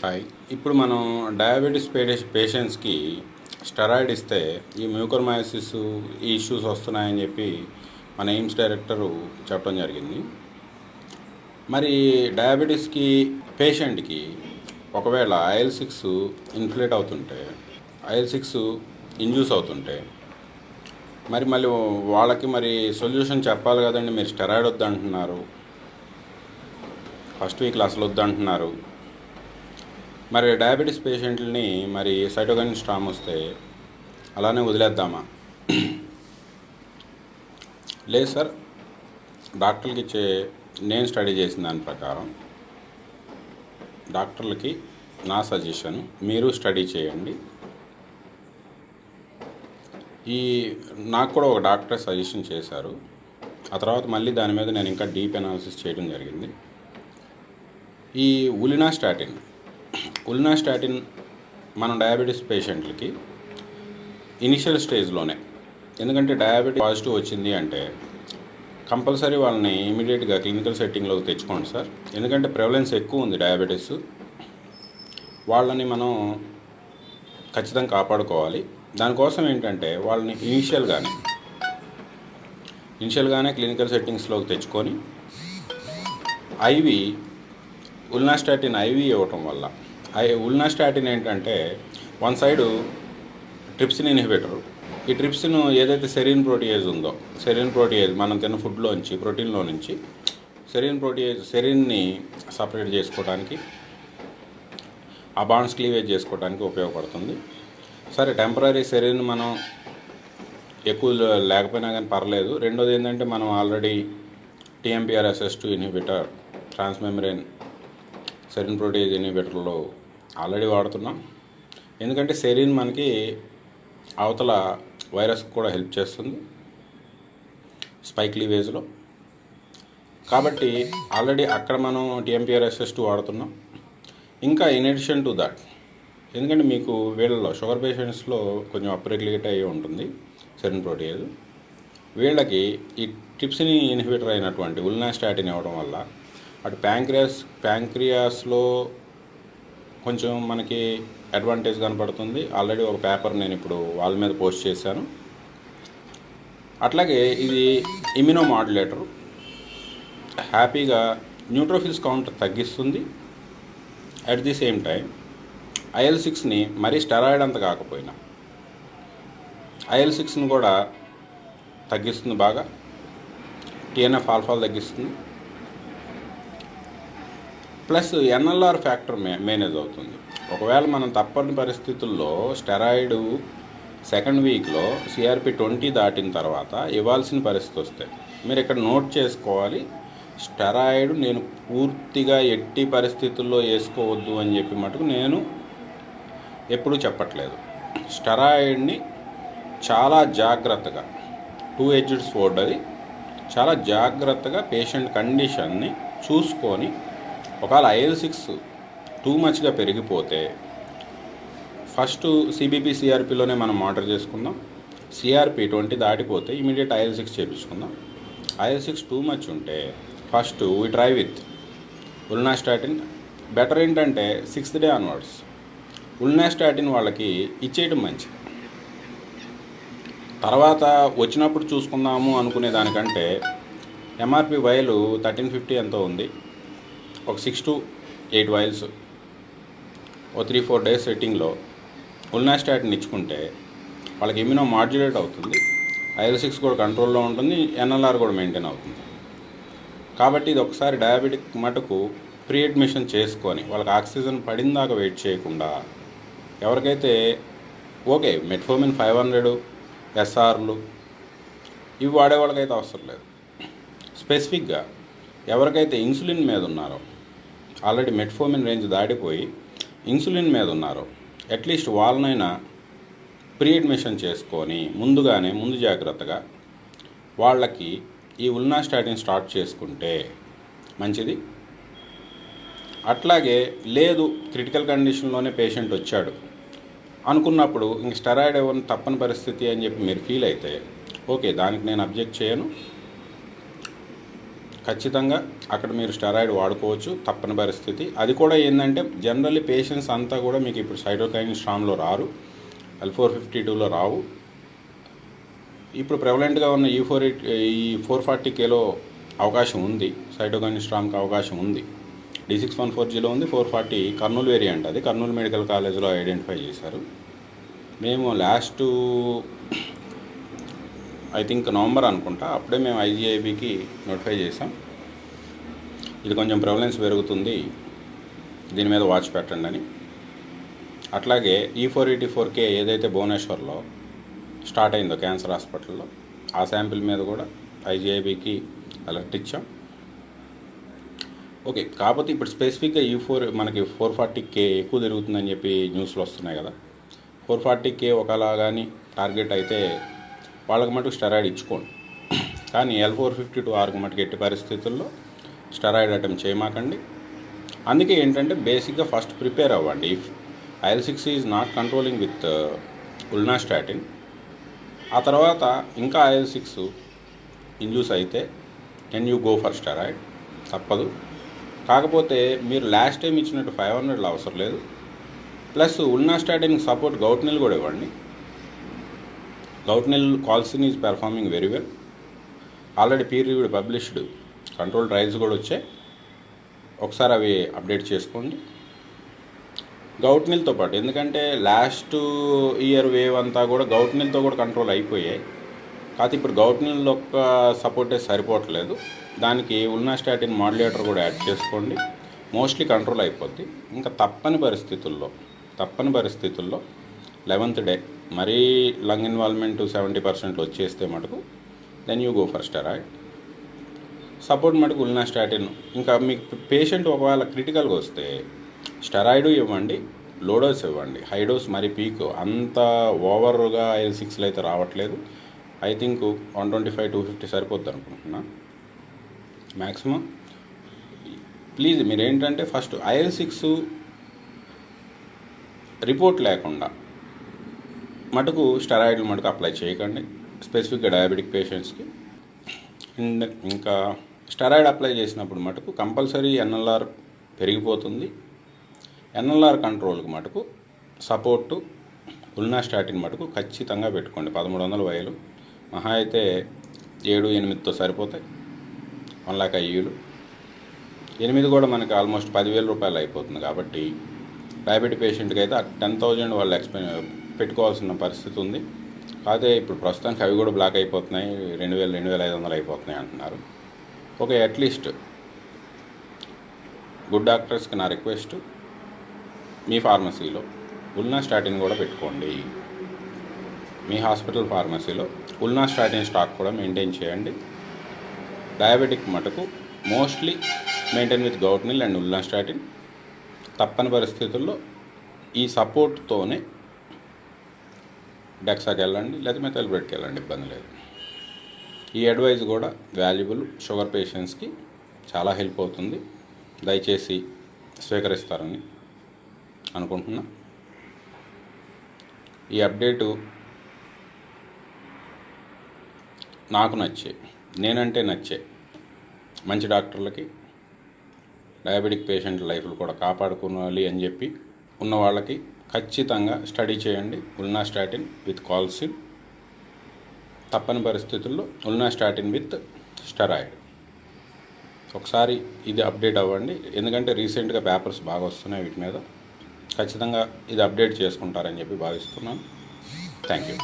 Hi. ఇప్పుడు మనం diabetes పేషెంట్స్కి స్టెరాయిడ్ ఇస్తే ఈ మ్యూకర్మైసిస్ ఈ ఇష్యూస్ వస్తున్నాయని చెప్పి మన ఎయిమ్స్ డైరెక్టరు చెప్పడం జరిగింది. మరి డయాబెటీస్కి పేషెంట్కి ఒకవేళ IL-6 ఇన్ఫ్లేట్ అవుతుంటే, IL-6 ఇండ్యూస్ అవుతుంటే మళ్ళీ వాళ్ళకి సొల్యూషన్ చెప్పాలి కదండి. మీరు స్టెరాయిడ్ వద్దంటున్నారు, ఫస్ట్ వీక్లో అసలు వద్దంటున్నారు. డయాబెటీస్ పేషెంట్లని సైటోకైన్ స్ట్రామ్ వస్తే అలానే వదిలేద్దామా? లేదు సార్, డాక్టర్లకి ఇచ్చే నేను స్టడీ చేసిన దాని ప్రకారం డాక్టర్లకి నా సజెషన్, మీరు స్టడీ చేయండి. నాకు కూడా ఒక డాక్టర్ సజెషన్ చేశారు. ఆ తర్వాత మళ్ళీ దాని మీద నేను ఇంకా డీప్ అనాలిసిస్ చేయడం జరిగింది. ఈ ఉలినాస్టాటిన్ మన డయాబెటీస్ పేషెంట్లకి ఇనిషియల్ స్టేజ్లోనే, ఎందుకంటే డయాబెటీస్ పాజిటివ్ వచ్చింది అంటే కంపల్సరీ వాళ్ళని ఇమీడియట్గా క్లినికల్ సెట్టింగ్లోకి తెచ్చుకోండి సార్. ఎందుకంటే ప్రెవలెన్స్ ఎక్కువ ఉంది డయాబెటీస్. వాళ్ళని మనం ఖచ్చితంగా కాపాడుకోవాలి. దానికోసం ఏంటంటే వాళ్ళని ఇనిషియల్గానే క్లినికల్ సెట్టింగ్స్లోకి తెచ్చుకొని ఉలినాస్టాటిన్ ఐవి ఇవ్వటం వల్ల, ఉలినాస్టాటిన్ ఏంటంటే వన్ సైడు ట్రిప్సిన్ ఇన్హిబిటర్. ఈ ట్రిప్సిన్ ఏదైతే సెరిన్ ప్రోటీయేజ్ ఉందో, సెరిన్ ప్రోటీయేజ్ మనం తిన్న ఫుడ్లోంచి, ప్రోటీన్లో నుంచి సెరిన్ని సపరేట్ చేసుకోవడానికి, ఆ బాండ్స్ క్లీవేజ్ చేసుకోవడానికి ఉపయోగపడుతుంది. సరే, టెంపరీ సెరిన్ మనం ఎక్కువ లేకపోయినా కానీ పర్లేదు. రెండోది ఏంటంటే మనం already TMPRSS2 inhibitor, transmembrane serine protease ఇన్హిబిటర్లో ఆల్రెడీ వాడుతున్నాం. ఎందుకంటే సెరిన్ మనకి అవతల వైరస్కి కూడా హెల్ప్ చేస్తుంది స్పైక్ లీవేజ్లో. కాబట్టి ఆల్రెడీ అక్కడ మనం TMPRSS2 వాడుతున్నాం. ఇంకా ఇన్ అడిషన్ టు దట్, ఎందుకంటే మీకు వీళ్ళలో షుగర్ పేషెంట్స్లో కొంచెం అప్రెగ్యులేట్ అయ్యి ఉంటుంది సెరిన్ ప్రోటీయేజ్. వీళ్ళకి ఈ ట్రిప్సిన్ ఇన్హిబిటర్ అయినటువంటి ఉలినాస్టాటిన్ ఇవ్వడం వల్ల అటు ప్యాంక్రియాస్లో కొంచెం మనకి అడ్వాంటేజ్ కనపడుతుంది. ఆల్రెడీ ఒక పేపర్ నేను ఇప్పుడు వాళ్ళ మీద పోస్ట్ చేశాను. అట్లాగే ఇది ఇమ్యూనో మాడ్యులేటర్, హ్యాపీగా న్యూట్రోఫిల్స్ కౌంట్ తగ్గిస్తుంది. అట్ ది సేమ్ టైం IL-6ని మరీ స్టెరాయిడ్ అంత కాకపోయినా IL-6ని కూడా తగ్గిస్తుంది బాగా. TNF ఆల్ఫాలు తగ్గిస్తుంది. ప్లస్ NLR ఫ్యాక్టర్ మేనేజ్ అవుతుంది. ఒకవేళ మనం తప్పని పరిస్థితుల్లో స్టెరాయిడ్ సెకండ్ వీక్లో CRP20 దాటిన తర్వాత ఇవ్వాల్సిన పరిస్థితి వస్తే మీరు ఇక్కడ నోట్ చేసుకోవాలి. స్టెరాయిడ్ నేను పూర్తిగా ఎట్టి పరిస్థితుల్లో వేసుకోవద్దు అని చెప్పి మటుకు నేను ఎప్పుడూ చెప్పట్లేదు. స్టెరాయిడ్ని చాలా జాగ్రత్తగా, 2-edged sword అది, చాలా జాగ్రత్తగా పేషెంట్ కండిషన్ని చూసుకొని, ఒకవేళ IL-6 టూ మచ్గా పెరిగిపోతే ఫస్ట్ CBP CRPలోనే మనం మానిటర్ చేసుకుందాం. CRP20 దాటిపోతే ఇమీడియట్ IL-6 చేయించుకుందాం. IL-6 టూ మచ్ ఉంటే first we try with ulinastatin. Better ఏంటంటే 6th డే ఆన్వర్డ్స్ ఉలినాస్టాటిన్ వాళ్ళకి ఇచ్చేయడం మంచిది. తర్వాత వచ్చినప్పుడు చూసుకుందాము అనుకునే దానికంటే MRP వైలు 1350 ఎంతో ఉంది. ఒక 6 to 8 వైల్స్ ఓ 3-4 డేస్ సెట్టింగ్లో ఉలినాస్టాటిన్ ఇచ్చుకుంటే వాళ్ళకి ఇమ్యూనో మాడ్యులేట్ అవుతుంది. IL-6 కూడా కంట్రోల్లో ఉంటుంది, NLR కూడా మెయింటైన్ అవుతుంది. కాబట్టి ఇది ఒకసారి డయాబెటిక్ మటుకు ప్రీ అడ్మిషన్ చేసుకొని వాళ్ళకి ఆక్సిజన్ పడిందాకా వెయిట్ చేయకుండా, ఎవరికైతే ఓకే మెట్ఫోమిన్ 500 SRలు ఇవి వాడే వాళ్ళకైతే అవసరం లేదు. స్పెసిఫిక్గా ఎవరికైతే ఇన్సులిన్ మీద ఉన్నారో, ఆల్రెడీ మెట్ఫోమిన్ రేంజ్ దాటిపోయి ఇన్సులిన్ మీద ఉన్నారో, అట్లీస్ట్ వాళ్ళనైనా ప్రీ అడ్మిషన్ చేసుకొని ముందు జాగ్రత్తగా వాళ్ళకి ఈ ఉలినాస్టాటిన్ స్టార్ట్ చేసుకుంటే మంచిది. అట్లాగే లేదు క్రిటికల్ కండిషన్లోనే పేషెంట్ వచ్చాడు అనుకున్నప్పుడు ఇంక స్టెరాయిడ్ ఇవ్వని తప్పని పరిస్థితి అని చెప్పి మీరు ఫీల్ అయితే ఓకే, దానికి నేను అబ్జెక్ట్ చేయను. ఖచ్చితంగా అక్కడ మీరు స్టెరాయిడ్ వాడుకోవచ్చు, తప్పని పరిస్థితి. అది కూడా ఏంటంటే జనరల్లీ పేషెంట్స్ అంతా కూడా మీకు ఇప్పుడు సైటోకైన్ స్ట్రామ్లో రారు, L452లో రావు. ఇప్పుడు ప్రెవలెంట్గా ఉన్న ఈ 440Kలో అవకాశం ఉంది, సైటోకైన్ స్ట్రామ్కి అవకాశం ఉంది. D614Gలో ఉంది, 440 కర్నూలు వేరియంట్, అది కర్నూలు మెడికల్ కాలేజ్లో ఐడెంటిఫై చేశారు. మేము లాస్ట్ ఐ థింక్ నవంబర్ అనుకుంటా, అప్పుడే మేము IGIBకి నోటిఫై చేసాం, ఇది కొంచెం ప్రెవలెన్స్ పెరుగుతుంది, దీని మీద వాచ్ పెట్టండి అని. అట్లాగే E484K ఏదైతే భువనేశ్వర్లో స్టార్ట్ అయిందో క్యాన్సర్ హాస్పిటల్లో, ఆ శాంపిల్ మీద కూడా IGIBకి అలర్ట్ ఇచ్చాం. ఓకే, కాకపోతే ఇప్పుడు స్పెసిఫిక్గా మనకి 440K ఎక్కువ తిరుగుతుందని చెప్పి న్యూస్లో వస్తున్నాయి కదా. 440K ఒకలా కానీ టార్గెట్ అయితే వాళ్ళకి మటుకు స్టెరాయిడ్ ఇచ్చుకోండి, కానీ L452Rకి మటుకు ఎట్టి పరిస్థితుల్లో స్టెరాయిడ్ అటెంప్ట్ చేయమాకండి. అందుకే ఏంటంటే బేసిక్గా ఫస్ట్ ప్రిపేర్ అవ్వండి. If IL-6 is not controlling with ulinastatin, ఆ తర్వాత ఇంకా IL-6 ఇండ్యూస్ అయితే can you go for steroid, తప్పదు. కాకపోతే మీరు లాస్ట్ టైం ఇచ్చినట్టు 500 అవసరం లేదు. ప్లస్ ఉల్నాస్టాటిన్కి సపోర్ట్ గౌట్నిల్ కూడా ఇవ్వండి. గౌట్నిల్ కాల్సిన్ is performing very well. Already peer reviewed published control trials కూడా వచ్చాయి, ఒకసారి అవి అప్డేట్ చేసుకోండి. గౌట్నిల్తో పాటు, ఎందుకంటే లాస్ట్ ఇయర్ వేవ్ అంతా కూడా గౌట్నిల్తో కూడా కంట్రోల్ అయిపోయాయి. కాకపోతే ఇప్పుడు గౌట్నిల్ ఒక్క సపోర్టే సరిపోవట్లేదు, దానికి ఉల్నాస్టాటిన్ మాడ్యులేటర్ కూడా యాడ్ చేసుకోండి, మోస్ట్లీ కంట్రోల్ అయిపోద్ది. ఇంకా తప్పని పరిస్థితుల్లో 11th డే మరీ లంగ్ ఇన్వాల్వ్మెంట్ 70% వచ్చేస్తే మటుకు then you go for steroid. Support మటుకు ఉల్నాస్టాటిన్. ఇంకా మీకు పేషెంట్ ఒకవేళ క్రిటికల్గా వస్తే స్టెరాయిడ్ ఇవ్వండి, లో డోస్ ఇవ్వండి. హై డోస్ మరి పీక్ అంత ఓవర్గా IL-6లో అయితే రావట్లేదు. ఐ థింక్ 125-250 సరిపోద్ది అనుకుంటున్నా మ్యాక్సిమం. ప్లీజ్ మీరు ఏంటంటే ఫస్ట్ IL-6 రిపోర్ట్ లేకుండా మటుకు స్టెరాయిడ్లు మటుకు అప్లై చేయకండి, స్పెసిఫిక్గా డయాబెటిక్ పేషెంట్స్కి. అండ్ ఇంకా స్టెరాయిడ్ అప్లై చేసినప్పుడు మటుకు కంపల్సరీ NLR పెరిగిపోతుంది. NLR కంట్రోల్కి మటుకు సపోర్టు ఉల్నాస్టాటిన్ మటుకు ఖచ్చితంగా పెట్టుకోండి. 1300 వైలు మహా అయితే 7-8తో సరిపోతాయి. 1 lakh IUలు 8 కూడా మనకి ఆల్మోస్ట్ 10,000 రూపాయలు అయిపోతుంది. కాబట్టి డయాబెటిక్ పేషెంట్కి అయితే 10,000 వాళ్ళు పెట్టుకోవాల్సిన పరిస్థితి ఉంది. కాకపోతే ఇప్పుడు ప్రస్తుతానికి అవి కూడా బ్లాక్ అయిపోతున్నాయి, 2,000-2,500 అయిపోతున్నాయి అంటున్నారు. ఓకే, అట్లీస్ట్ గుడ్ డాక్టర్స్కి నా రిక్వెస్ట్, మీ ఫార్మసీలో ఉల్నాస్టాటిన్ కూడా పెట్టుకోండి. మీ హాస్పిటల్ ఫార్మసీలో ఉల్నాస్టాటిన్ స్టాక్ కూడా మెయింటైన్ చేయండి. డయాబెటిక్ మటుకు మోస్ట్లీ మెయింటైన్ విత్ గౌట్నిల్ అండ్ ఉల్నాస్టాటిన్. తప్పని పరిస్థితుల్లో ఈ సపోర్ట్తోనే డెక్సాకి వెళ్ళండి, లేదా మెథైల్బ్రేట్కి వెళ్ళండి, ఇబ్బంది లేదు. ఈ అడ్వైజ్ కూడా వాల్యుబుల్, షుగర్ పేషెంట్స్కి చాలా హెల్ప్ అవుతుంది. దయచేసి స్వీకరిస్తారని అనుకుంటున్నా. ఈ అప్డేటు నాకు నేనంటే నచ్చే మంచి డాక్టర్లకి డయాబెటిక్ పేషెంట్ లైఫ్లు కూడా కాపాడుకోవాలి అని చెప్పి ఉన్న వాళ్ళకి ఖచ్చితంగా స్టడీ చేయండి. ఉల్నాస్టాటిన్ విత్ కాల్సిన్, తప్పని పరిస్థితుల్లో ఉల్నాస్టాటిన్ విత్ స్టెరాయిడ్. ఒకసారి ఇది అప్డేట్ అవ్వండి, ఎందుకంటే రీసెంట్గా పేపర్స్ బాగా వస్తున్నాయి వీటి మీద. ఖచ్చితంగా ఇది అప్డేట్ చేసుకుంటారని చెప్పి భావిస్తున్నాను. Thank you.